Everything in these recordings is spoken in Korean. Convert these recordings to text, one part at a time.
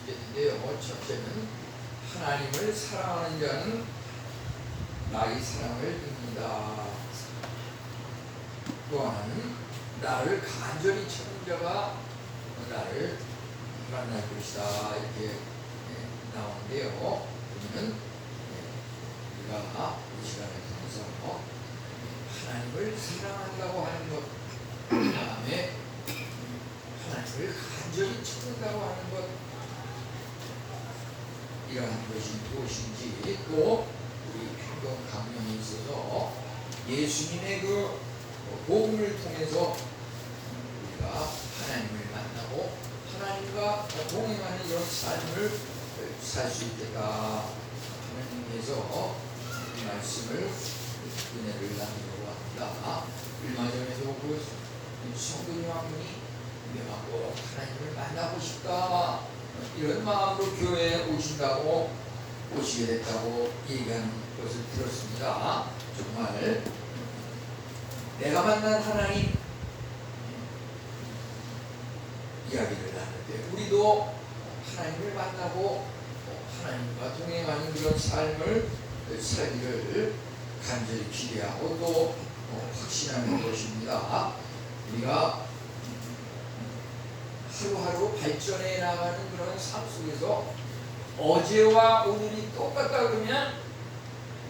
있겠는데요. 첫째는 하나님을 사랑하는 자는 나의 사랑을 믿는다. 또 하나는 나를 간절히 찾는 자가 나를 만날 것이다. 이렇게 나오는데요. 그러면 우리가 이 시간을 통해서 하나님을 사랑한다고 하는 것, 그 다음에 하나님을 간절히 찾는다고 하는 것, 이러한 것이 무엇인지, 또 우리 행동 강령에 있어서 예수님의 그 복음을 통해서 우리가 하나님을 만나고 하나님과 동행하는 이런 삶을 살 수 있겠다. 하나님께서 이 말씀을 은혜를 나누려고 합니다. 얼마 전에도 그 성도님 한 분이 내가 꼭 하나님을 만나고 싶다, 이런 마음으로 교회에 오신다고, 오시게 됐다고 얘기하는 것을 들었습니다. 정말 내가 만난 하나님 이야기를 나눌 때 우리도 하나님을 만나고 하나님과 동행하는 그런 삶을 살기를 간절히 기대하고 또 확신하는 것입니다. 우리가 하루하루 발전해 나가는 그런 삶 속에서 어제와 오늘이 똑같다 그러면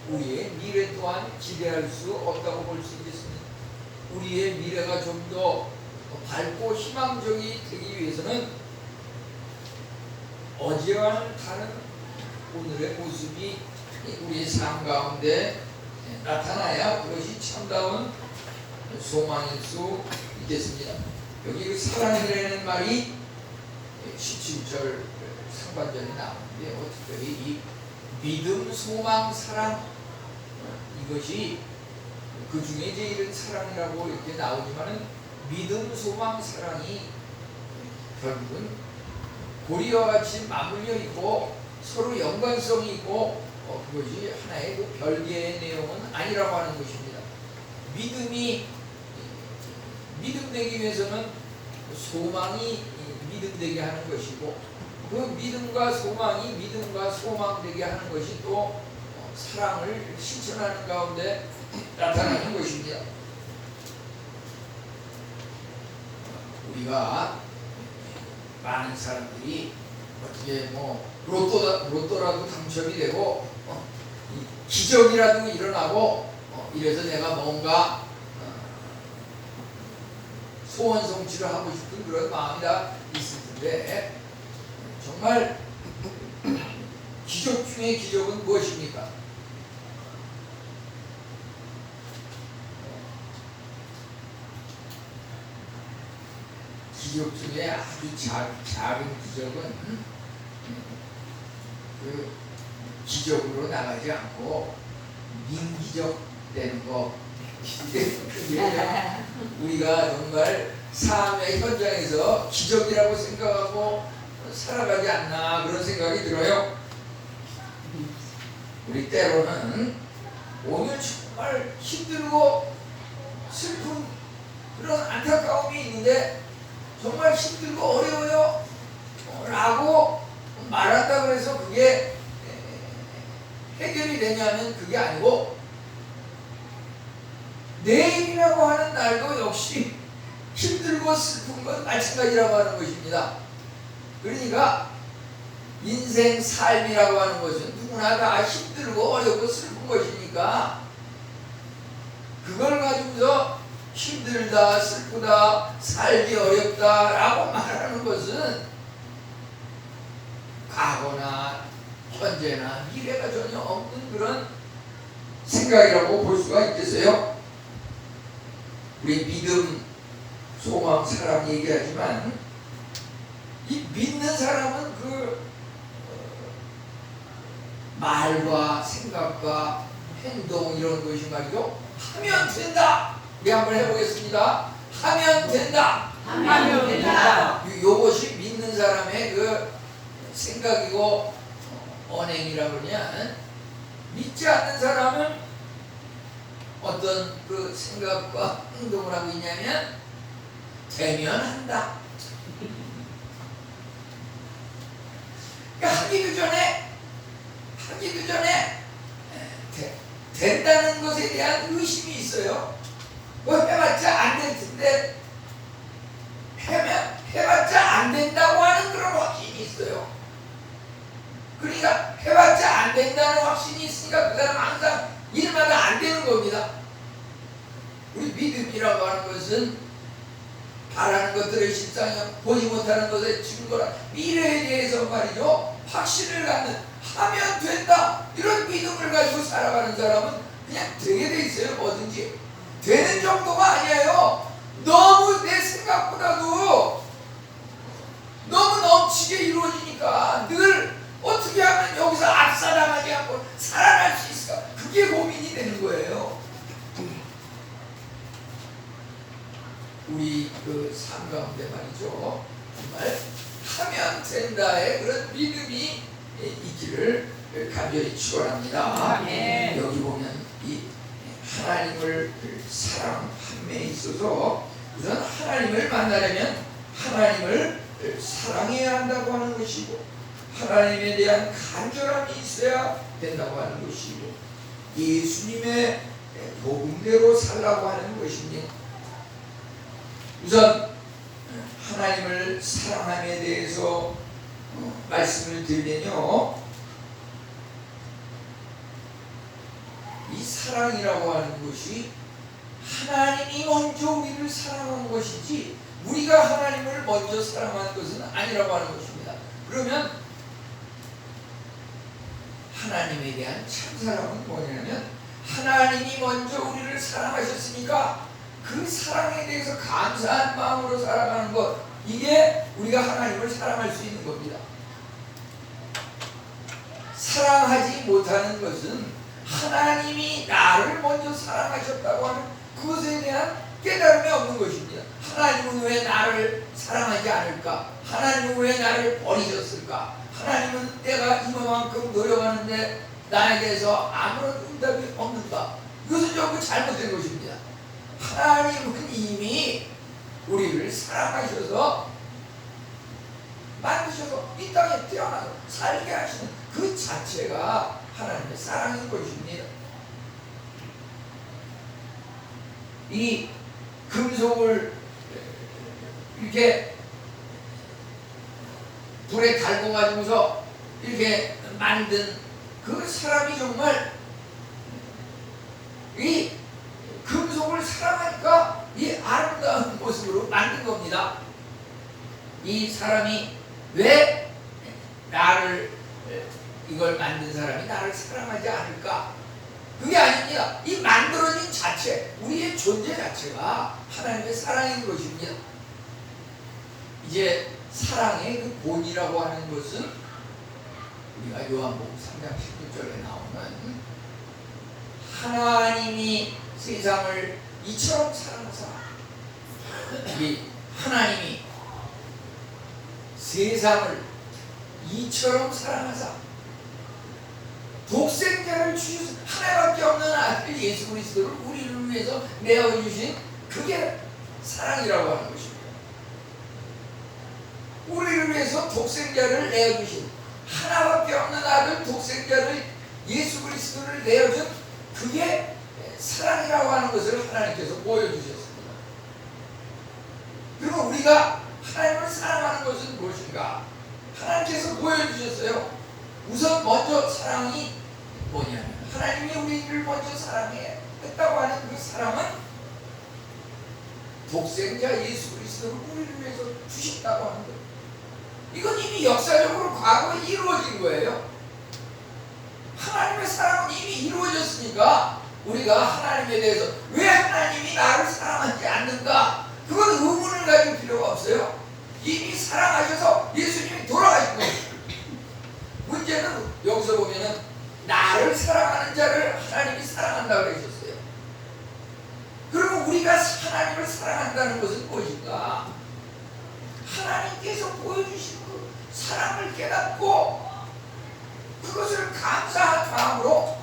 우리의 미래 또한 기대할 수 없다고 볼 수 있겠습니다. 우리의 미래가 좀 더 밝고 희망적이 되기 위해서는 어제와는 다른 오늘의 모습이 우리의 삶 가운데 나타나야 그것이 참다운 소망일 수 있겠습니다. 여기 그 사랑이라는 말이 17절 상반절에 나오는데요. 특별히 이 믿음, 소망, 사랑, 이것이 그 중에 제일은 사랑이라고 이렇게 나오지만은 믿음, 소망, 사랑이 결국은 고리와 같이 맞물려 있고 서로 연관성이 있고 그것이 하나의 그 별개의 내용은 아니라고 하는 것입니다. 믿음이 믿음되기 위해서는 소망이 믿음되게 하는 것이고, 그 믿음과 소망이 믿음과 소망되게 하는 것이 또 사랑을 실천하는 가운데 나타나는 것입니다. 우리가 많은 사람들이 어떻게 로또라도 당첨이 되고 기적이라도 일어나고 이래서 내가 뭔가 소원 성취를 하고 싶은 그런 마음이 다 있을 텐데, 정말 기적 중에 기적은 무엇입니까? 기적 중에 아주 작은 기적은 그 기적으로 나가지 않고 민기적 되는 거. 우리가 정말 삶의 현장에서 기적이라고 생각하고 살아가지 않나, 그런 생각이 들어요. 우리 때로는 오늘 정말 힘들고 슬픈 그런 안타까움이 있는데 정말 힘들고 어려워요 라고 말한다고 해서 그게 해결이 되냐면 그게 아니고, 내일이라고 하는 날도 역시 힘들고 슬픈 건 마찬가지라고 하는 것입니다. 그러니까 인생 삶이라고 하는 것은 누구나 다 힘들고 어렵고 슬픈 것이니까, 그걸 가지고서 힘들다, 슬프다, 살기 어렵다 라고 말하는 것은 과거나 현재나 미래가 전혀 없는 그런 생각이라고 볼 수가 있겠어요. 우리 믿음, 소망, 사랑 얘기하지만 이 믿는 사람은 그 말과 생각과 행동 이런 것이 말이죠. 하면 된다. 우리 한번 해보겠습니다. 하면 된다. 하면 된다. 이것이 믿는 사람의 그 생각이고 언행이라고 그러냐. 믿지 않는 사람은 어떤 그 생각과 행동을 하고 있냐면 되면 한다. 하기도 전에 된다는 것에 대한 의심이 있어요. 뭐 해봤자 안 될 텐데 해봤자 안 된다고 하는 그런 확신이 있어요. 그러니까 해봤자 안 된다는 확신이 있으니까 그 사람 항상 일마다 안 되는 겁니다. 우리 믿음이라고 하는 것은 바라는 것들의 실상이요 보지 못하는 것의 증거라. 미래에 대해서 말이죠, 확신을 갖는, 하면 된다 이런 믿음을 가지고 살아가는 사람은 그냥 되게 돼 있어요. 뭐든지 되는 정도가 아니에요. 너무 내 생각보다도 너무 넘치게 이루어지니까 늘 어떻게 하면 여기서 압살당하지 않고 살아날 수 있을까, 그게 고민이 되는 거예요. 우리 그 삶 가운데 말이죠, 정말 하면 된다의 그런 믿음이 있기를 간절히 축원합니다. 아멘. 여기 보면 이 하나님을 사랑함에 있어서 우선 하나님을 만나려면 하나님을 사랑해야 한다고 하는 것이고, 하나님에 대한 간절함이 있어야 된다고 하는 것이고, 예수님의 복음대로 살라고 하는 것입니다. 우선 하나님을 사랑함에 대해서 말씀을 드리면요, 이 사랑이라고 하는 것이 하나님이 먼저 우리를 사랑한 것이지 우리가 하나님을 먼저 사랑한 것은 아니라고 하는 것입니다. 그러면 하나님에 대한 참사랑은 뭐냐면, 하나님이 먼저 우리를 사랑하셨으니까 그 사랑에 대해서 감사한 마음으로 살아가는 것, 이게 우리가 하나님을 사랑할 수 있는 겁니다. 사랑하지 못하는 것은 하나님이 나를 먼저 사랑하셨다고 하는 그것에 대한 깨달음이 없는 것입니다. 하나님은 왜 나를 사랑하지 않을까? 하나님은 왜 나를 버리셨을까? 하나님은 내가 이만큼 노력하는데 나에 대해서 아무런 응답이 없는가? 이것은 전부 잘못된 것입니다. 하나님은 이미 우리를 사랑하셔서 만드셔서 이 땅에 태어나서 살게 하시는 그 자체가 하나님의 사랑인 것입니다. 이 금속을 이렇게 불에 달고 가지고서 이렇게 만든 그 사람이 정말 이 금속을 사랑하니까 이 아름다운 모습으로 만든 겁니다. 이 사람이 왜 나를, 이걸 만든 사람이 나를 사랑하지 않을까? 그게 아닙니다. 이 만들어진 자체, 우리의 존재 자체가 하나님의 사랑인 것입니다. 이제 사랑의 그 본이라고 하는 것은 우리가 요한복음 3장 19절에 나오는 하나님이 세상을 이처럼 사랑하사, 이 하나님이 세상을 이처럼 사랑하사 독생자를 주셔서, 하나밖에 없는 아들 예수 그리스도를 우리를 위해서 내어주신 그게 사랑이라고 하는 것입니다. 우리를 위해서 독생자를 내어주신, 하나밖에 없는 아들 독생자를 예수 그리스도를 내어준 그게 사랑이라고 하는 것을 하나님께서 보여주셨습니다. 그리고 우리가 하나님을 사랑하는 것은 무엇인가? 하나님께서 보여주셨어요. 우선 먼저 사랑이 뭐냐면, 하나님이 우리를 먼저 사랑했다고 하는 그 사랑은 독생자 예수 그리스도를 우리를 위해서 주셨다고 하는 거예요. 이건 이미 역사적으로 과거에 이루어진 거예요. 하나님의 사랑은 이미 이루어졌으니까 우리가 하나님에 대해서 왜 하나님이 나를 사랑하지 않는가? 그건 의문을 가질 필요가 없어요. 이미 사랑하셔서 예수님이 돌아가신 거예요. 문제는 여기서 보면은 나를 사랑하는 자를 하나님이 사랑한다고 그러셨어요. 그리고 우리가 하나님을 사랑한다는 것은 무엇인가? 하나님께서 보여주신 그 사랑을 깨닫고 그것을 감사한 마음으로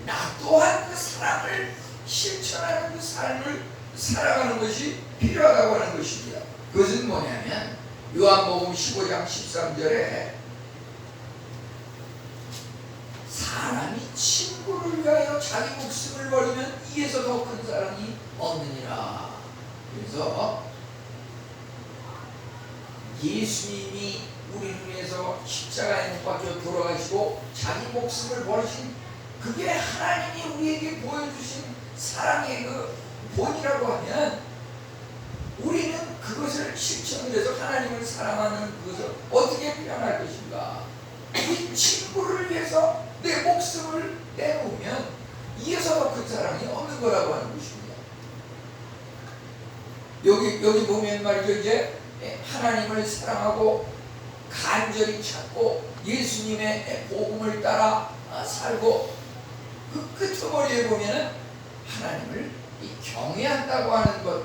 나 또한 그 사랑을 실천하는 그 삶을 살아가는 것이 필요하다고 하는 것입니다. 그것은 뭐냐면 요한복음 15장 13절에 친구를 위하여 자기 목숨을 버리면 이에서 더 큰 사랑이 없느니라. 그래서 예수님이 우리를 위해서 십자가에 못 박혀 돌아가시고 자기 목숨을 버리신 그게 하나님이 우리에게 보여주신 사랑의 그 본이라고 하면 우리는 그것을 실천을 해서 하나님을 사랑하는 그것을 어떻게 표현할 것인가? 우리 친구를 위해서 내 목숨을 내놓으면 이에서 더 큰 사랑이 없는 거라고 하는 것입니다. 여기 보면 말이죠. 이제 하나님을 사랑하고 간절히 찾고 예수님의 복음을 따라 살고 그 끄트머리에 보면은 하나님을 경외한다고 하는 것,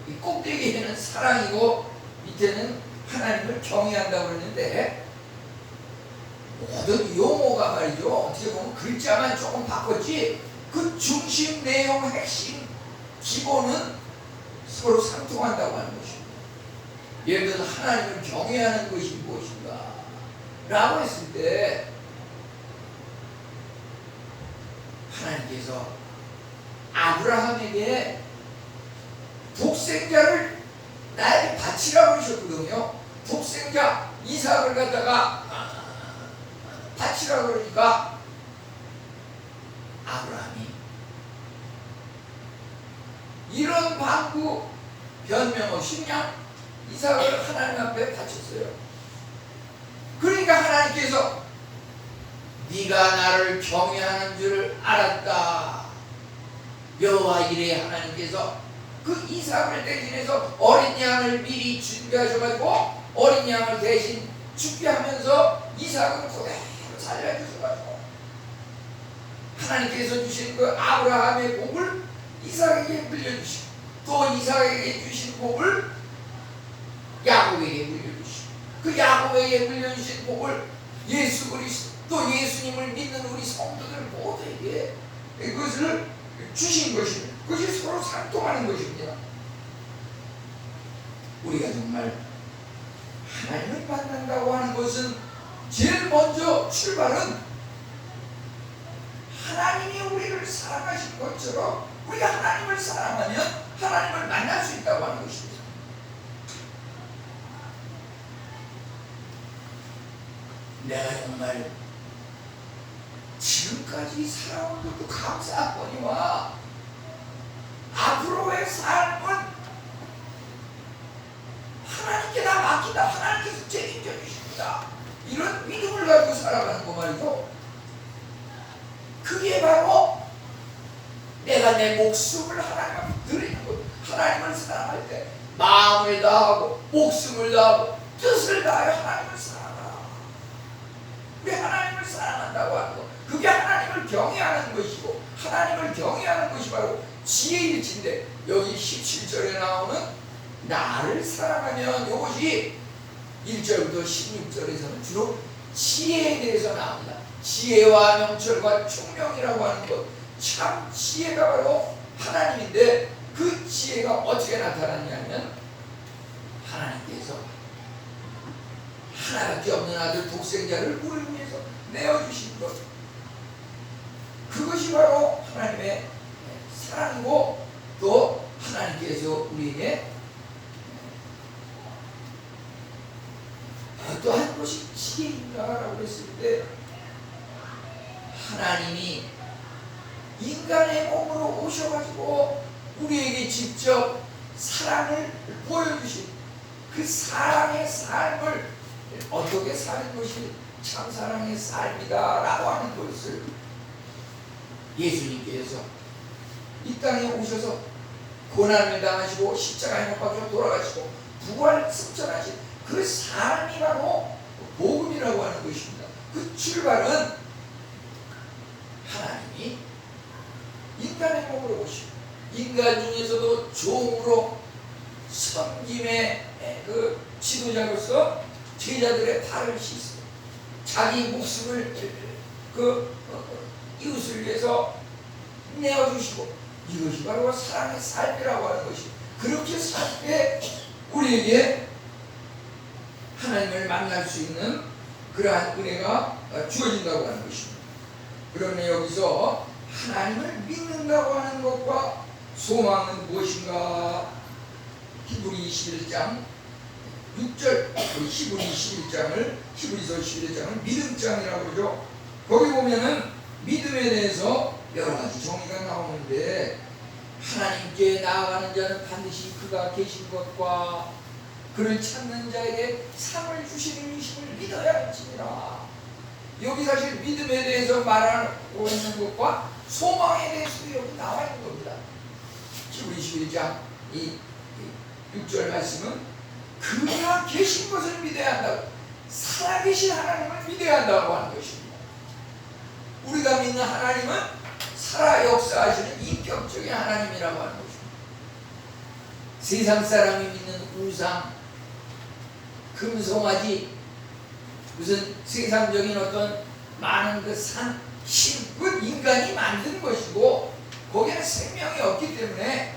이 꼭대기에는 사랑이고 밑에는 하나님을 경외한다고 했는데 모든 용어가 말이죠. 어떻게 보면 글자만 조금 바꿨지 그 중심 내용 핵심 기본은 서로 상통한다고 하는 것입니다. 예를 들어서 하나님을 경외하는 것이 무엇인가 라고 했을 때 하나님께서 아브라함에게 독생자를 나에게 바치라고 하셨거든요. 독생자 이삭을 갖다가 바치라고 그러니까 아브라함이 이런 방구 변명 없이 그냥 이삭을 하나님 앞에 바쳤어요. 그러니까 하나님께서 네가 나를 경외하는 줄 알았다. 여호와 이레 하나님께서 그 이삭을 대신해서 어린 양을 미리 준비하셔가지고 어린 양을 대신 준비하면서 이삭을 그대로 살려주셔가지고 하나님께서 주신 그 아브라함의 복을 이삭에게 물려주시고 또 이삭에게 주신 복을 야곱에게 물려주시고 그 야곱에게 물려주신 복을 예수 그리스도 또 예수님을 믿는 우리 성도들 모두에게 그것을 주신 것입니다. 그것이 서로 상통하는 것입니다. 우리가 정말 하나님을 만난다고 하는 것은 제일 먼저 출발은 하나님이 우리를 사랑하신 것처럼 우리가 하나님을 사랑하면 하나님을 만날 수 있다고 하는 것입니다. 내가 정말 지금까지 살아온 것도 감사하거니와 앞으로의 삶은 하나님께 다 맡긴다. 하나님께서 책임져 주십니다. 이런 믿음을 가지고 살아가는 거 말이죠. 그게 바로 내가 내 목숨을 하나님 앞에 드리는 것. 하나님을 사랑할 때 마음을 다하고 목숨을 다하고 뜻을 다하여 하나님을 사랑하라. 우리 하나님을 사랑한다고 하는 것. 그게 하나님을 경외하는 것이고 하나님을 경외하는 것이 바로 지혜일진데 여기 17절에 나오는 나를 사랑하면 이것이 1절부터 16절에서는 주로 지혜에 대해서 나옵니다. 지혜와 명철과 총명이라고 하는 것, 참 지혜가 바로 하나님인데 그 지혜가 어떻게 나타났냐면 하나님께서 하나밖에 없는 아들 독생자를 우리를 위해서 내어주신 것, 그것이 바로 하나님의 사랑이고 또 하나님께서 우리에게 어떠한 것이 지혜인가라고 했을 때 하나님이 인간의 몸으로 오셔가지고 우리에게 직접 사랑을 보여주신 그 사랑의 삶을 어떻게 사는 것이 참 사랑의 삶이다 라고 하는 것을 예수님께서 이 땅에 오셔서 고난을 당하시고 십자가에 못 박혀 돌아가시고 부활 승천하신 그 삶이 바로 복음이라고 하는 것입니다. 그 출발은 하나님이 인간의 몸으로 오시고 인간 중에서도 종으로 섬김의 그 지도자로서 제자들의 발을 씻고 자기 목숨을 이웃을 위해서 내어주시고 이것이 바로 사랑의 삶이라고 하는 것이 그렇게 살 때 우리에게 하나님을 만날 수 있는 그러한 은혜가 주어진다고 하는 것입니다. 그러면 여기서 하나님을 믿는다고 하는 것과 소망은 무엇인가? 히브리 21장 6절, 히브리서 11장을 믿음장이라고 그러죠. 거기 보면은 믿음에 대해서 여러 가지 정의가 나오는데, 하나님께 나아가는 자는 반드시 그가 계신 것과 그를 찾는 자에게 상을 주시는 이심을 믿어야 할지니라. 여기 사실 믿음에 대해서 말하고 있는 것과 소망에 대해서도 여기 나와 있는 겁니다. 히브리 11장 이 6절 말씀은 그가 계신 것을 믿어야 한다고, 살아계신 하나님을 믿어야 한다고 하는 것입니다. 우리가 믿는 하나님은 살아 역사하시는 인격적인 하나님이라고 하는 것입니다. 세상 사람이 믿는 우상, 금송아지, 무슨 세상적인 어떤 많은 그 산, 신, 그 인간이 만든 것이고, 거기에는 생명이 없기 때문에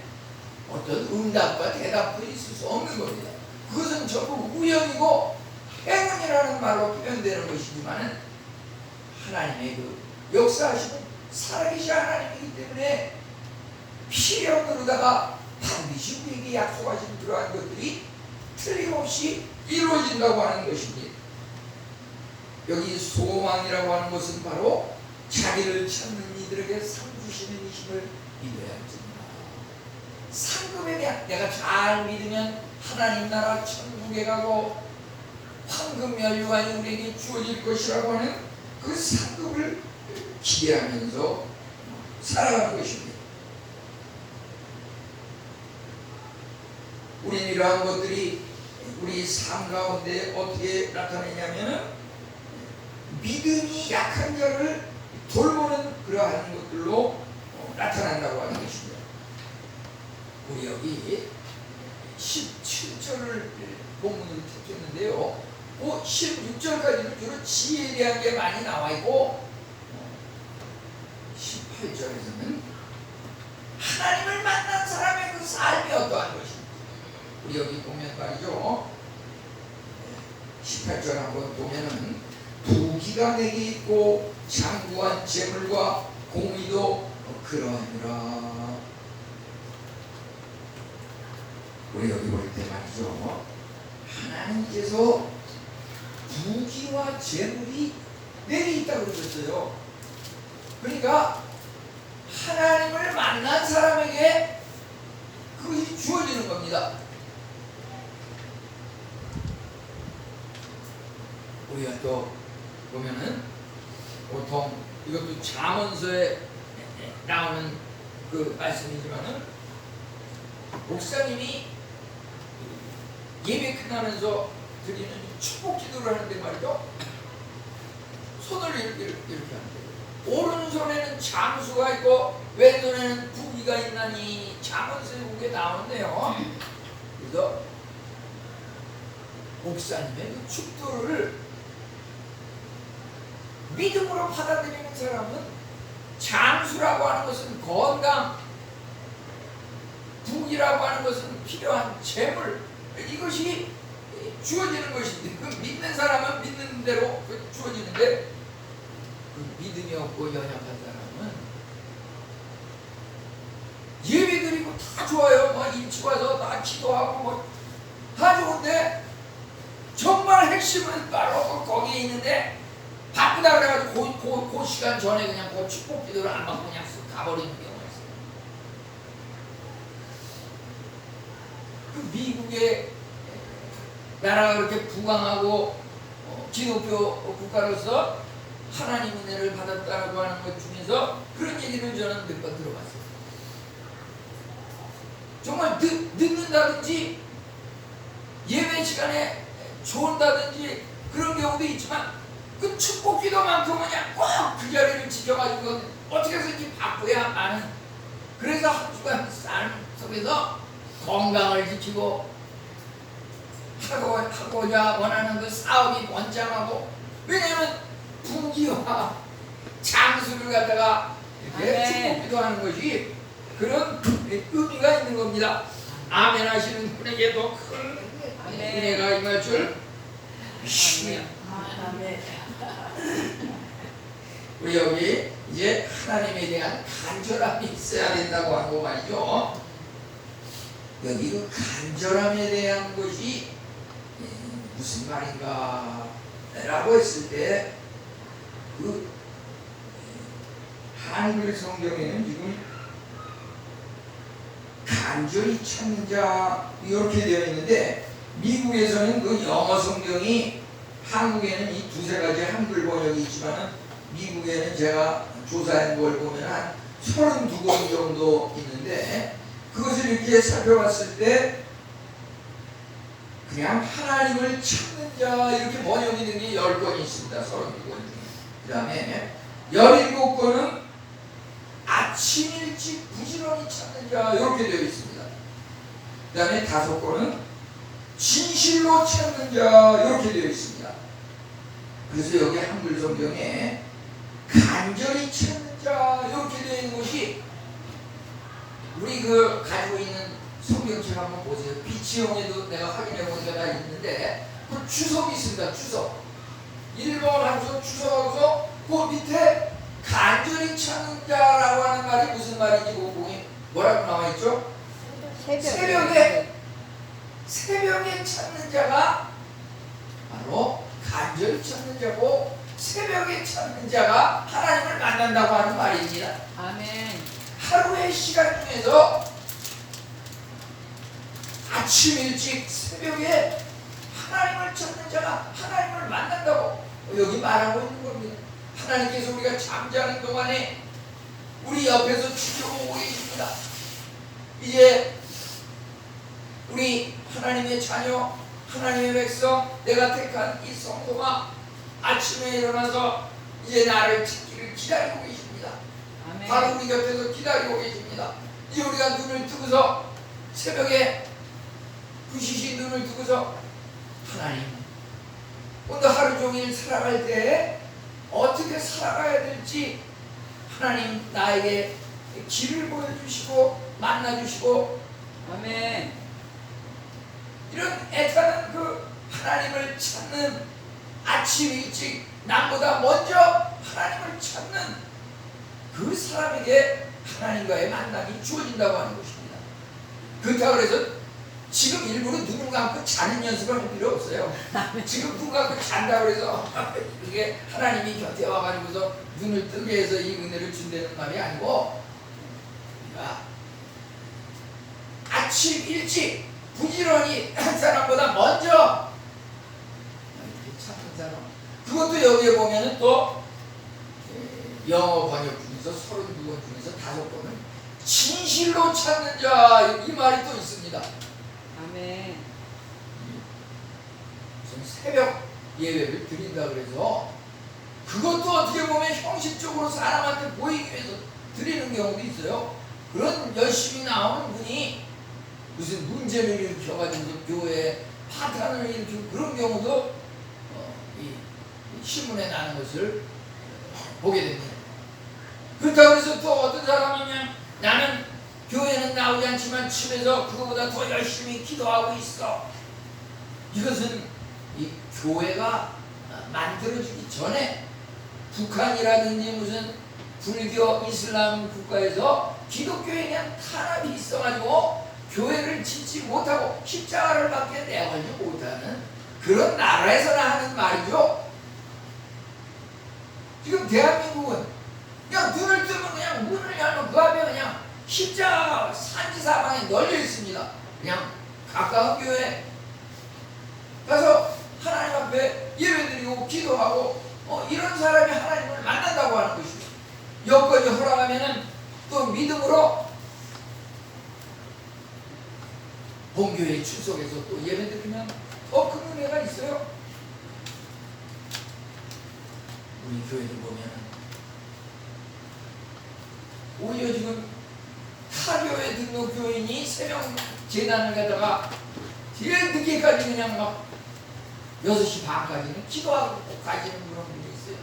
어떤 응답과 대답도 있을 수 없는 겁니다. 그것은 전부 우연이고 행운이라는 말로 표현되는 것이지만, 하나님의 그 역사하시는 살아계신 하나님이기 때문에 필연으로다가 반드시 우리에게 약속하신 그러한 것들이 틀림없이 이루어진다고 하는 것입니다. 여기 소망이라고 하는 것은 바로 자기를 찾는 이들에게 상 주시는 이심을 믿어야 합니다. 상급에 대한, 내가 잘 믿으면 하나님 나라 천국에 가고 황금 면류관이 우리에게 주어질 것이라고 하는 그 상급을 기대하면서 살아가는 것입니다. 우리는 이러한 것들이 우리 삶 가운데 어떻게 나타내냐면, 믿음이 약한 자를 돌보는 그러한 것들로 나타난다고 하는 것입니다. 우리 여기 17절을 본문으로 택했는데요, 16절까지는 주로 지혜에 대한 게 많이 나와 있고, 18절에서는 하나님을 만난 사람의 그 삶이 어떠한 것인지, 우리 여기 보면 말이죠, 18절 한번 보면은 부귀가 내게 있고 장구한 재물과 공의도 그러하니라. 우리 여기 볼 때 말이죠, 하나님께서 부귀와 재물이 내게 있다고 그러셨어요. 그러니까 하나님을 만난 사람에게 그것이 주어지는 겁니다. 우리가 또 보면은 보통 이것도 잠언서에 나오는 그 말씀이지만은, 목사님이 예배 끝나면서 드리는 축복 기도를 하는데 말이죠, 손을 이렇게 하는데, 오른손에는 장수가 있고 왼손에는 부귀가 있나니, 잠언서에 그게 나오는데요. 그래서 목사님의 그 축도를 믿음으로 받아들이는 사람은, 장수라고 하는 것은 건강, 부귀라고 하는 것은 필요한 재물, 이것이 주어지는 것인데, 그 믿는 사람은 믿는 대로 주어지는데, 그 믿음이 없고 연약한 사람은 예배 드리고 다 좋아요. 뭐 일찍 와서 다 기도하고 뭐 다 좋은데, 정말 핵심은 바로 거기에 있는데, 바쁘다 그래가지고 그 시간 전에 그냥 그 축복 기도를 안 받고 그냥 쓱 가버리는 경우가 있어요. 그 미국의 나라가 그렇게 부강하고 기독교 국가로서 하나님 은혜를 받았다고 하는 것 중에서 그런 얘기를 저는 몇 번 들어봤어요. 정말 늦는다든지 예배 시간에 좋은다든지 그런 경우도 있지만, 그 축복 기도만큼은 꼭 그 자리를 지켜가지고 어떻게 해서든지 바꿔야 하는, 그래서 한 주간 삶 속에서 건강을 지키고 하고자 원하는 그 사업이 번창하고, 왜냐하면 부귀와 장수를 갖다가 이렇게 축복 기도하는 것이 그런 의미가 있는 겁니다. 아멘 하시는 분에게도 큰 은혜가 임할 줄 믿으시고요. 아멘. 우리 여기 이제 하나님에 대한 간절함이 있어야 된다고 하는 거 말이죠. 여기 그 간절함에 대한 것이 무슨 말인가 라고 했을 때 그 한글 성경에는 지금 간절히 찾는 자 이렇게 되어 있는데 미국에서는 그 영어 성경이 한국에는 이 두세 가지 한글 번역이 있지만 미국에는 제가 조사한 걸 보면 한 32권 정도 있는데 그것을 이렇게 살펴봤을 때 그냥 하나님을 찾는 자 이렇게 번역이 된 게 10권이 있습니다. 32권 중에. 그 다음에 17권은 아침 일찍 부지런히 찾는 자 이렇게 되어 있습니다. 그 다음에 5권은 진실로 찾는 자 이렇게 되어 있습니다. 그래서 여기 한글 성경에 간절히 찾는 자 이렇게 되어 있는 것이 우리 그 가지고 있는 성경책 한번 보세요. 비치용에도 내가 확인해 보니까 다 있는데 그 주석이 있습니다. 주석 1번 하고서 주석하고서 그 밑에 간절히 찾는 자라고 하는 말이 무슨 말인지 보기 뭐라고 나와 있죠? 새벽에 찾는 자가 바로 간절히 찾는 자고 새벽에 찾는 자가 하나님을 만난다고 하는 말입니다. 아멘. 하루의 시간 중에서 아침 일찍 새벽에 하나님을 찾는 자가 하나님을 만난다고 여기 말하고 있는 겁니다. 하나님께서 우리가 잠자는 동안에 우리 옆에서 지켜보고 계십니다. 이제 우리 하나님의 자녀, 하나님의 백성, 내가 택한 이 성도가 아침에 일어나서 이제 나를 찾기를 기다리고 계십니다. 아멘. 바로 우리 곁에서 기다리고 계십니다. 이제 우리가 눈을 뜨고서 새벽에 부시시 눈을 뜨고서 하나님 오늘 하루 종일 살아갈 때 어떻게 살아가야 될지 하나님 나에게 길을 보여주시고 만나주시고 아멘. 이런 애타는 그 하나님을 찾는 아침 일찍 남보다 먼저 하나님을 찾는 그 사람에게 하나님과의 만남이 주어진다고 하는 것입니다. 그렇다고 해서 지금 일부러 눈을 감고 자는 연습을 할 필요 없어요. 지금 눈 감고 잔다고 해서 이게 하나님이 곁에 와가지고서 눈을 뜨게 해서 이 은혜를 준다는 말이 아니고 우리가 아침 일찍 부지런히 한 사람보다 먼저 찾는 사람 그것도 여기에 보면은 또 영어 번역 중에서 32권 중에서 5권은 진실로 찾는 자 이 말이 또 있습니다. 아멘. 무슨 새벽 예배를 드린다 그래서 그것도 어떻게 보면 형식적으로 사람한테 보이기 위해서 드리는 경우도 있어요. 그런 열심히 나오는 분이 무슨 문제를 일으켜가지고 교회에 파탄을 일으키고 그런 경우도 이 신문에 나는 것을 보게 됩니다. 그렇다고 해서 또 어떤 사람이면 나는 교회는 나오지 않지만 집에서 그거보다 더 열심히 기도하고 있어. 이것은 이 교회가 만들어지기 전에 북한이라든지 무슨 불교 이슬람 국가에서 기독교에 대한 탄압이 있어가지고 교회를 짓지 못하고 십자가를 밖에 내걸지 못하는 그런 나라에서나 하는 말이죠. 지금 대한민국은 그냥 눈을 뜨면 그냥 문을 열면 그 앞에 그냥 십자가가 산지사방에 널려 있습니다. 그냥 가까운 교회 가서 하나님 앞에 예배드리고 기도하고 이런 사람이 하나님을 만난다고 하는 것입니다. 여건이 허락하면은 또 믿음으로 본교회에 출석해서 또 예배드리면 더 큰 은혜가 있어요. 우리 교회를 보면은 오히려 지금 타교회 등록 교인이 새벽 재단을 가다가 제일 늦게까지 그냥 막 6시 반까지는 기도하고 꼭 가시는 그런 분이 있어요.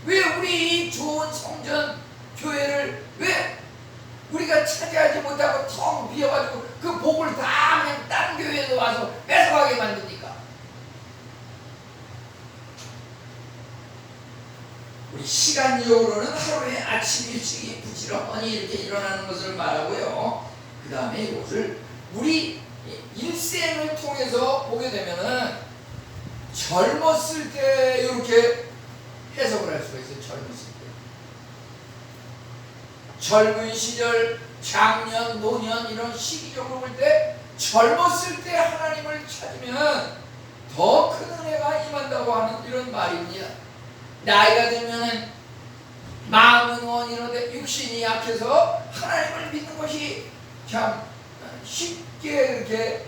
왜 우리 이 좋은 성전 교회를 왜 우리가 차지하지 못하고 텅 비어가지고 그 복을 다 그냥 다른 교회에서 와서 뺏어가게 만듭니까? 우리 시간적으로는 하루에 아침 일찍이 부지런히 이렇게 일어나는 것을 말하고요. 그 다음에 이것을 우리 일생을 통해서 보게 되면은 젊었을 때 이렇게 해석을 할 수가 있어요. 젊었을 때. 젊은 시절, 장년, 노년 이런 시기적으로 볼 때 젊었을 때 하나님을 찾으면 더 큰 은혜가 임한다고 하는 이런 말입니다. 나이가 들면은 마음은 원이로되 육신이 약해서 하나님을 믿는 것이 참 쉽게 그렇게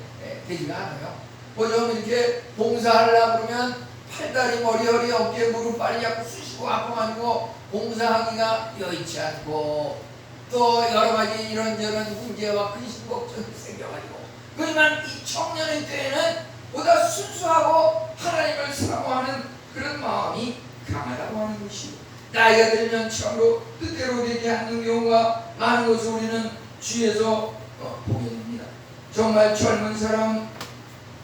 되지가 않아요. 보통 이렇게 봉사하려고 그러면 팔다리, 머리, 허리, 어깨, 무릎 빨리 잡고 쑤시고 아파가지고 봉사하기가 여의치 않고 또 여러 가지 이런저런 문제와 근심 걱정이 생겨가지고 그렇지만 이 청년의 때에는 보다 순수하고 하나님을 사모하는 그런 마음이 강하다고 하는 것이고 나이가 들면 참으로 뜻대로 되지 않는 경우가 많은 것을 우리는 주위에서 보게 됩니다. 정말 젊은 사람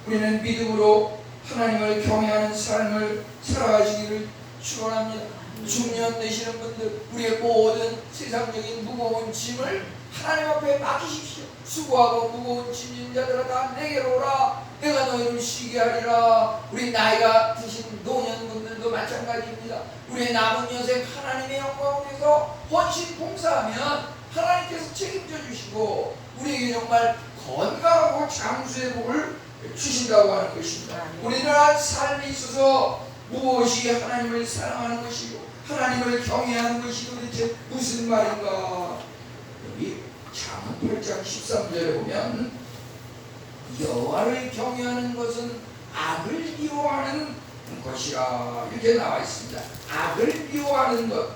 우리는 믿음으로 하나님을 경외하는 삶을 살아가시기를 축원합니다. 중년 되시는 분들 우리의 모든 세상적인 무거운 짐을 하나님 앞에 맡기십시오. 수고하고 무거운 짐진 자들아 다 내게로 오라 내가 너희를 쉬게 하리라. 우리 나이가 드신 노년분들도 마찬가지입니다. 우리의 남은 여생 하나님의 영광을 위해서 헌신 봉사하면 하나님께서 책임져 주시고 우리에게 정말 건강하고 장수의 복을 주신다고 하는 것입니다. 우리나라 삶에 있어서 무엇이 하나님을 사랑하는 것이고 하나님을 경외하는 것이 도대체 무슨 말인가? 여기 잠언 8장 13절에 보면 여호와를 경외하는 것은 악을 미워하는 것이라 이렇게 나와 있습니다. 악을 미워하는 것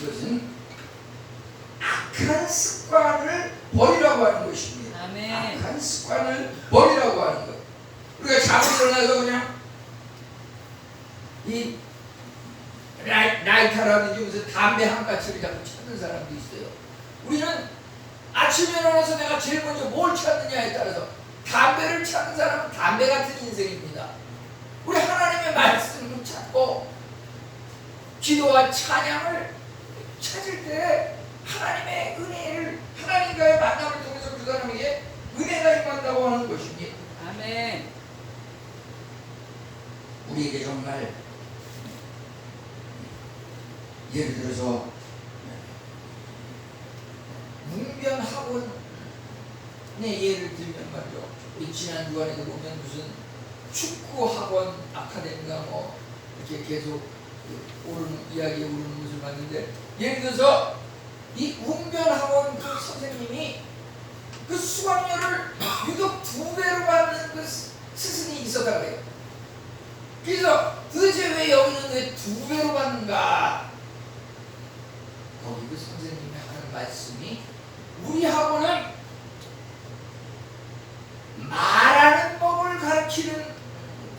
이것은 악한 습관을 버리라고 하는 것입니다. 아멘. 악한 습관을 버리라고 하는 것. 우리가 자고 일어나서 그냥 이 라이터라든지 무슨 담배 한 가치를 자꾸 찾는 사람도 있어요. 우리는 아침에 일어나서 내가 제일 먼저 뭘 찾느냐에 따라서 담배를 찾는 사람은 담배 같은 인생입니다. 우리 하나님의 말씀을 찾고 기도와 찬양을 찾을 때 하나님의 은혜를 하나님과의 만남을 통해서 그 사람에게 은혜가 임한다고 하는 것입니다. 아멘. 우리에게 정말 예를 들어서 웅변학원의 예를 들면 말이죠. 우리 지난 주간에도 보면 무슨 축구학원 아카데미가 뭐 이렇게 계속 오르는 이야기에 오르는 것을 봤는데 예를 들어서 이 웅변학원 그 선생님이 그 수강료를 유독 2배로 받는 그 스승이 있었다고 해요. 그래서 도대체 왜 여기는 왜 2배로 받는가? 거기 그 선생님이 하는 말씀이 우리 학원은 말하는 법을 가르치는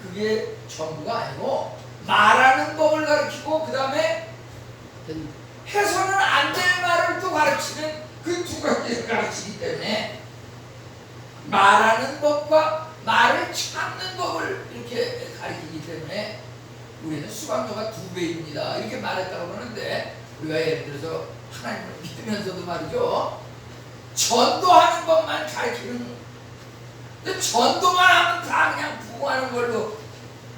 그게 전부가 아니고 말하는 법을 가르치고 그 다음에 해서는 안 될 말을 또 가르치는 그 두 가지를 가르치기 때문에 말하는 법과 말을 참는 법을 이렇게 가르치기 때문에 우리는 수강료가 2배입니다. 이렇게 말했다고 하는데 우리가 예를 들어서 하나님을 믿으면서도 말이죠. 전도하는 것만 가르치는 근데 전도만 하면 다 그냥 부흥하는 걸로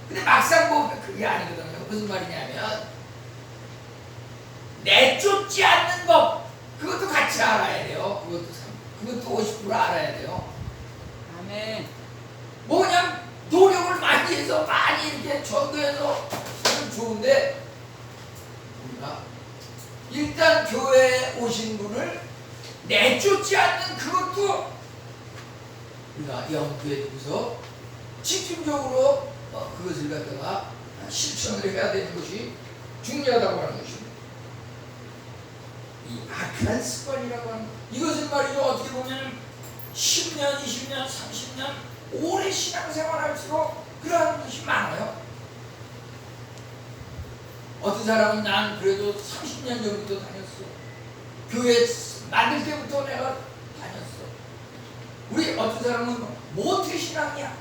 근데 막상 보면 그게 아니거든요. 무슨 말이냐면 내쫓지 않는 법 그것도 같이 알아야 돼요. 그것도 50% 알아야 돼요. 아멘. 뭐 그냥 노력을 많이 해서 많이 이렇게 전도해서 하면 좋은데 우리가 일단 교회에 오신 분을 내쫓지 않는 그것도 우리가 염두에 두고서 집중적으로 그것을 갖다가 실천을 해야 되는 것이 중요하다고 하는 것입니다. 이 악한 습관이라고 하는 이것은 말이죠. 어떻게 보면 10년, 20년, 30년 오래 신앙생활할수록 그러한 것이 많아요. 어떤 사람은 난 그래도 30년 전부터 다녔어. 교회 만들 때부터 내가 다녔어. 우리 어떤 사람은 모태신앙이야.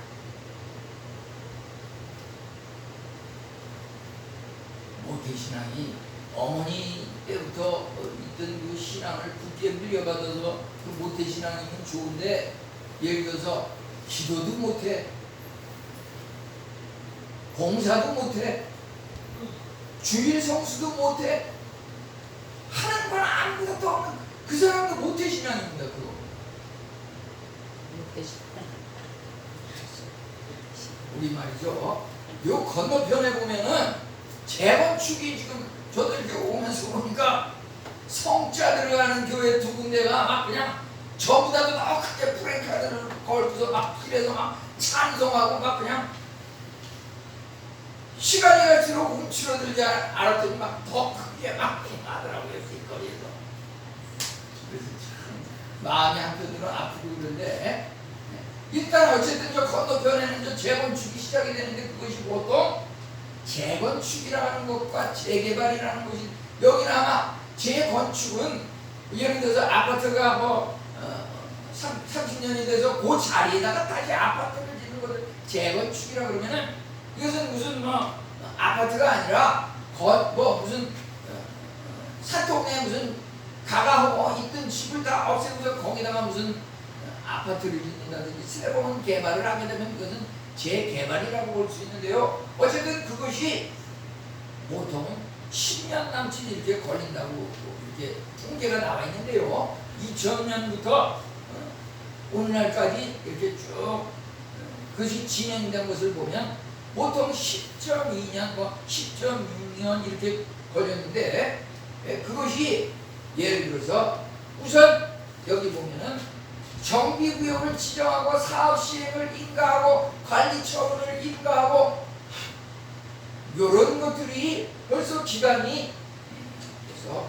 모태신앙이 어머니 때부터 있던 그 신앙을 굳게 물려받아서 그 모태신앙이면 좋은데, 예를 들어서 기도도 못해, 봉사도 못해, 주일 성수도 못해, 하는 건 아무것도 없는 그 사람도 모태신앙입니다. 그거. 우리 말이죠. 요 건너편에 보면은 재건축이 지금 저도 이렇게 오면서 보니까 성자 들어가는 교회 두 군데가 막 그냥 전부 다도 막 크게 프랭카드를 걸고서 막 길에서 막 찬송하고 막 그냥 시간이 갈수록 움츠러들지 알았더니 막 더 크게 막 하더라고요. 길거리에서. 그래서 참 마음이 한편으로는 아프고 그런데, 일단 어쨌든 저 건너편에는 저 재건축이 시작이 되는데, 그것이 보통 재건축이라는 것과 재개발이라는 것이, 여기는 아마 재건축은 예를 들어서 아파트가 뭐 30년이 돼서 그 자리에다가 다시 아파트를 짓는 것을 재건축이라 그러면은, 이것은 무슨 뭐 아파트가 아니라 뭐 무슨 산동네에 무슨 가가하고 있던 집을 다 없애고서 거기다가 무슨 아파트를 짓는다든지 새로운 개발을 하게 되면 그것은 재개발이라고 볼 수 있는데요. 어쨌든 그것이 보통 10년 남짓 이렇게 걸린다고 이렇게 통계가 나와 있는데요. 2000년부터 오늘날까지 이렇게 쭉 그것이 진행된 것을 보면 보통 10.2년, 뭐 10.6년 이렇게 걸렸는데, 그것이 예를 들어서 우선 여기 보면은 정비구역을 지정하고 사업 시행을 인가하고 관리 처분을 인가하고 이런 것들이 벌써 기간이 그래서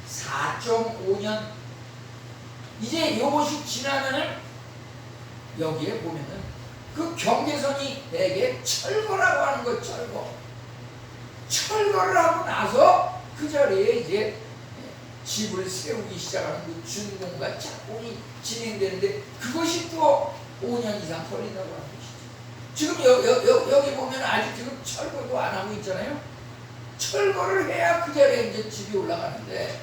4.5년, 이제 이것이 지나면은 여기에 보면은 그 경계선이 대개 철거라고 하는 것. 철거를 하고 나서 그 자리에 이제 집을 세우기 시작하는 그 준공과 착공이 진행되는데, 그것이 또 5년 이상 걸린다고 하는 것이죠. 지금 여기 보면 아직 지금 철거도 안 하고 있잖아요. 철거를 해야 그 자리에 이제 집이 올라가는데,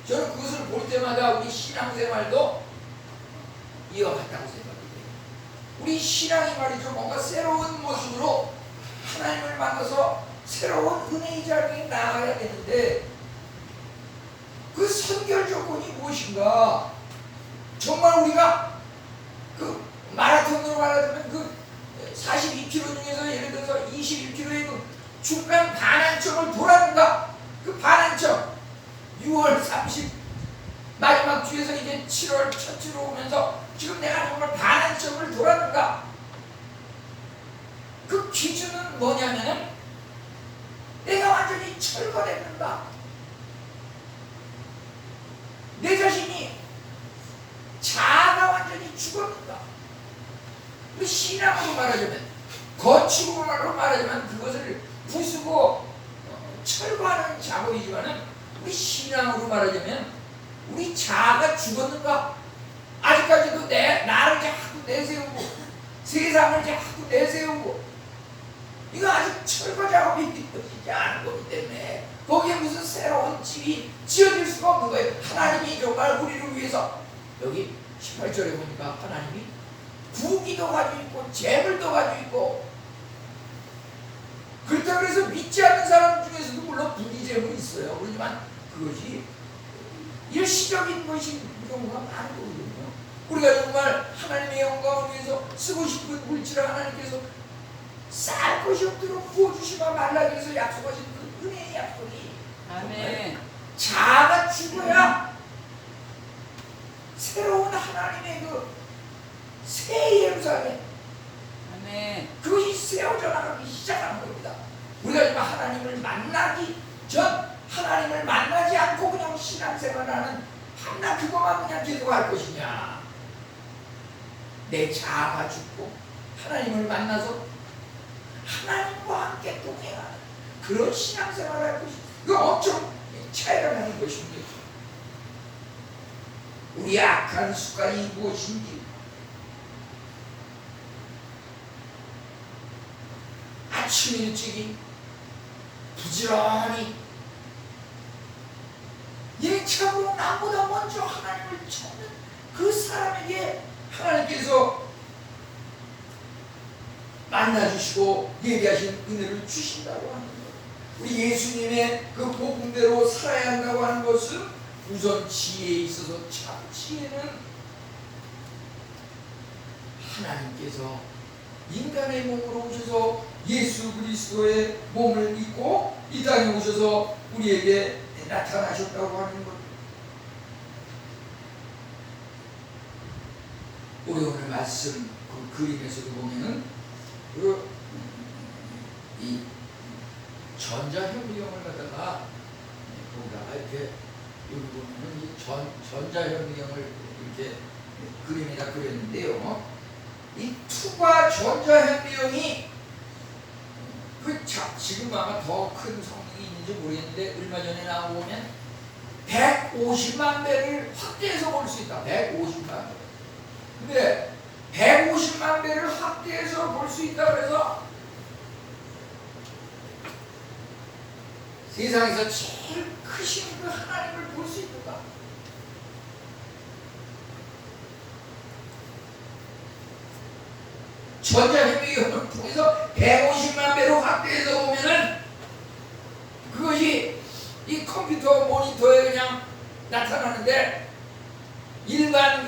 저는 그것을 볼 때마다 우리 신앙생활도 이어갔다고 생각해요. 우리 신앙이 말이죠, 뭔가 새로운 모습으로 하나님을 만나서 새로운 은혜의 자리에 나아가야 되는데, 그 선결 조건이 무엇인가? 정말 우리가 그 마라톤으로 말하자면 그 42km 중에서 예를 들어서 21km의 그 중간 반환점을 돌았는가? 그 반환점 6월 30 마지막 주에서 이제 7월 첫 주로 오면서 지금 내가 정말 반환점을 돌았는가? 그 기준은 뭐냐면은 내가 완전히 철거됐는가? 내 자신이 자아가 완전히 죽었는가? 그 신앙으로 말하자면, 거축으로 말하자면 그것을 부수고 철거하는 작업이지만은, 우리 신앙으로 말하자면 우리 자아가 죽었는가? 아직까지도 나를 자꾸 내세우고 세상을 자꾸 내세우고, 이거 아직 철거 작업이 이루어지지 않은 거기 때문에 거기에 무슨 새로운 집이 지어질 수가 없는 거예요. 하나님이 정말 우리를 위해서, 여기 18절에 보니까 하나님이 부귀도 가지고 있고 재물도 가지고 있고, 그렇다고 해서 믿지 않는 사람 중에서도 물론 부귀 재물이 있어요. 그렇지만 그것이 일시적인 것이 경우가 많은 거거든요. 우리가 정말 하나님의 영광을 위해서 쓰고 싶은 물질을 하나님께서 쌀 것이 없도록 부어주시마 말라고 해서 약속하신 그 은혜의 약속이, 아멘. 자아가 죽어야 새로운 하나님의 그 새 예루살렘, 아멘. 그것이 세워져 나가기 시작하는 겁니다. 우리가 지금 하나님을 만나기 전, 하나님을 만나지 않고 그냥 신앙생활하는 한나 그것만 그냥 계속 할 것이냐? 내 자아가 죽고 하나님을 만나서 하나님과 함께 동행하는 그런 신앙생활을 할 것이다. 이거 엄청 차이가 나는 것입니다. 우리 악한 습관이 무엇인지, 아침 일찍이 부지런히 예차로 나보다 먼저 하나님을 찾는 그 사람에게 하나님께서 만나주시고 예비하신 은혜를 주신다고 하는 것. 우리 예수님의 그 복음대로 살아야 한다고 하는 것은 우선 지혜에 있어서 참 지혜는 하나님께서 인간의 몸으로 오셔서 예수 그리스도의 몸을 입고 이 땅에 오셔서 우리에게 나타나셨다고 하는 것. 우리 오늘 말씀 그 그림에서도 보면은 이 전자현미경을 갖다가 거기다가 이렇게 여기 보면은 이 전자현미경을 이렇게 그림에다 그렸는데요. 이 투과 전자현미경이 지금 아마 더 큰 성능이 있는지 모르겠는데 얼마 전에 나오면 150만 배를 확대해서 볼 수 있다. 150만 배. 근데 150만 배를 확대해서 볼 수 있다 그래서 세상에서 제일 크신 그 하나님을 볼 수 있다. 전자현미경을 통해서 150만 배로 확대해서 보면은 그것이 이 컴퓨터 모니터에 그냥 나타나는데 일반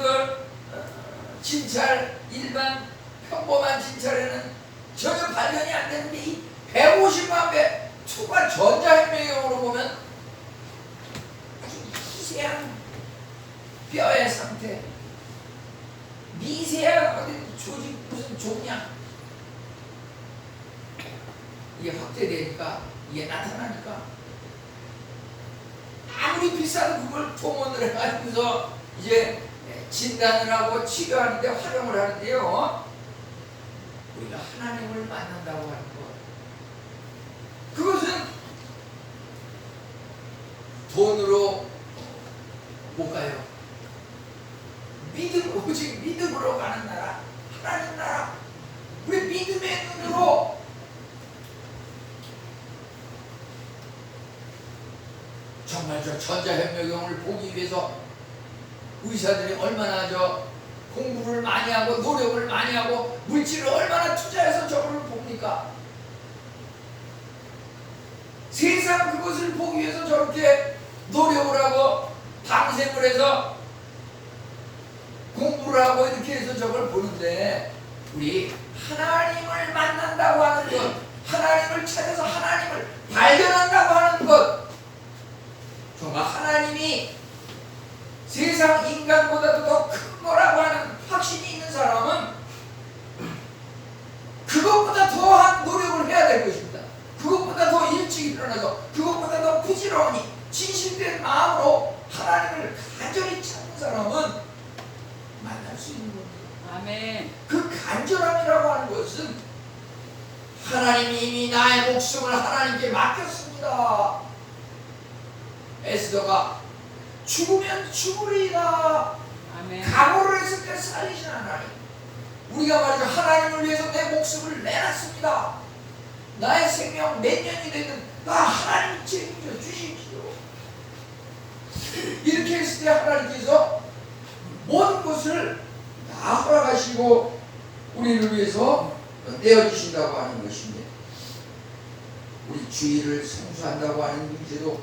진찰, 일반 평범한 진찰에는 전혀 발견이 안 되는데 이 150만 배 투과 전자현미경으로 보면 아주 미세한 뼈의 상태, 미세한 어디 조직 무슨 종양 이게 확대되니까 이게 나타나니까 아무리 비싸도 그걸 동원을 해가지고서 이제 진단을 하고 치료하는데 활용을 하는데요. 우리가 하나님을 만난다고 하는 것, 그것은 돈으로 못 가요. 믿음, 오직 믿음으로 가는 나라, 하나님 나라. 우리 믿음의 눈으로 정말 저 전자현미경을 보기 위해서 의사들이 얼마나 공부를 많이 하고 노력을 많이 하고 물질을 얼마나 투자해서 저거를 봅니까? 세상 그것을 보기 위해서 저렇게 노력을 하고 방생을 해서 공부를 하고 이렇게 해서 저걸 보는데 우리 하나님을 만난다고 하는 것, 하나님을 찾아서 하나님을 발견한다고 하는 것, 정말 하나님이 세상 인간보다도 더 큰 거라고 하는 확신이 있는 사람은 그것보다 더한 노력을 해야 될 것입니다. 그것보다 더 일찍 일어나서 그것보다 더 부지런히 진실된 마음으로 하나님을 간절히 찾는 사람은 만날 수 있는 겁니다. 아멘. 그 간절함이라고 하는 것은 하나님이 이미 나의 목숨을 하나님께 맡겼습니다. 에스더가 죽으면 죽으리라 아멘. 각오를 했을 때 살리신 하나님, 우리가 말이죠, 하나님을 위해서 내 목숨을 내놨습니다. 나의 생명 몇 년이 되든 나 하나님 책임져 주십시오. 이렇게 했을 때 하나님께서 모든 것을 다 허락하시고 우리를 위해서 내어주신다고 하는 것입니다. 우리 주의를 성수한다고 하는 문제도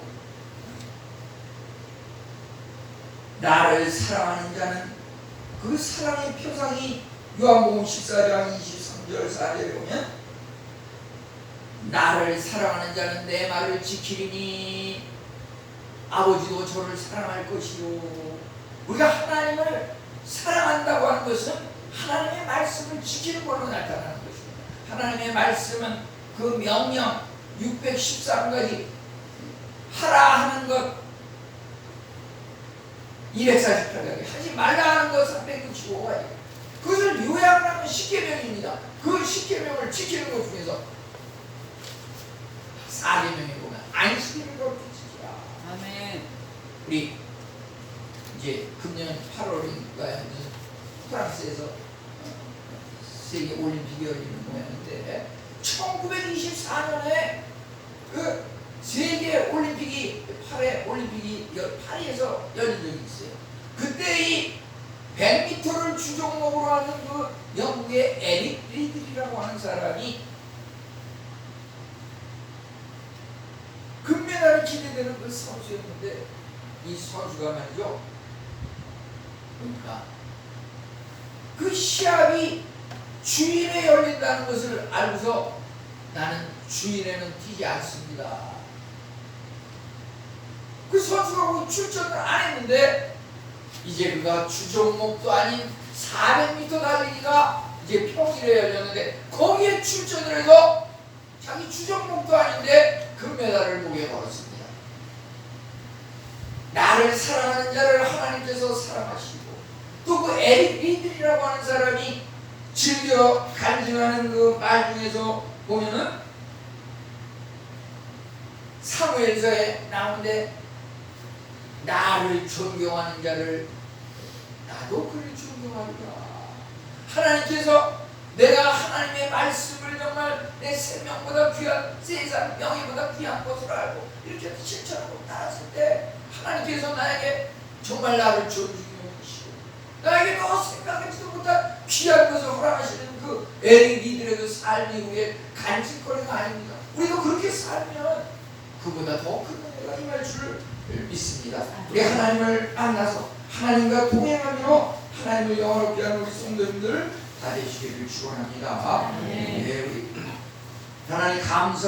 나를 사랑하는 자는 그 사랑의 표상이 요한복음 14장 23절 4절에 보면 나를 사랑하는 자는 내 말을 지키리니 아버지도 저를 사랑할 것이요. 우리가 하나님을 사랑한다고 하는 것은 하나님의 말씀을 지키는 걸로 나타나는 것입니다. 하나님의 말씀은 그 명령 613가지 하라 하는 것 248가지, 하지 말라 하는 것 365가지, 그것을 요약하면 10계명입니다. 그 10계명을 지키는 것 중에서 4계명에 보면 안식일을 그렇게 지키라. 아멘. 우리 이제 금년 8월인가요? 프랑스에서 세계 올림픽이 열리는 모양인데 1924년에 그 88에 올림픽이 파리에서 열린 적이 있어요. 그때 이 100m를 주종목으로 하는 그 영국의 에릭 리들이라고 하는 사람이 금메달이 기대되는 그 선수였는데, 이 선수가 말이죠, 그러니까 그 시합이 주일에 열린다는 것을 알고서 나는 주일에는 뛰지 않습니다. 그 선수가 거기 출전을 안 했는데, 이제 그가 주종목도 아닌 400m 달리기가 이제 평일에 열렸는데 거기에 출전을 해서 자기 주종목도 아닌데 금메달을 목에 걸었습니다. 나를 사랑하는 자를 하나님께서 사랑하시고, 또 그 에릭 리들이라고 하는 사람이 즐겨 간증하는 그 말 중에서 보면은 사무엘서에 나오는데, 나를 존경하는 자를 나도 그를 존경하리라. 하나님께서 내가 하나님의 말씀을 정말 내 생명보다 귀한, 세상 명예보다 귀한 것으로 알고 이렇게 실천하고 따랐을 때 하나님께서 나에게 정말 나를 존중해 주시고 나에게 너 생각하지도 못한 귀한 것을 허락하시는 그 에릭 리들의 그 삶 이후에 간직거리가 아닙니다. 우리도 그렇게 살면 그보다 더 큰 은혜가 임할 줄을 믿습니다. 우리 하나님을 만나서 하나님과 동행하며 하나님을 영화롭게 하는 우리 성도님들 다 되시기를 축원합니다. 네, 우리 하나님 감사.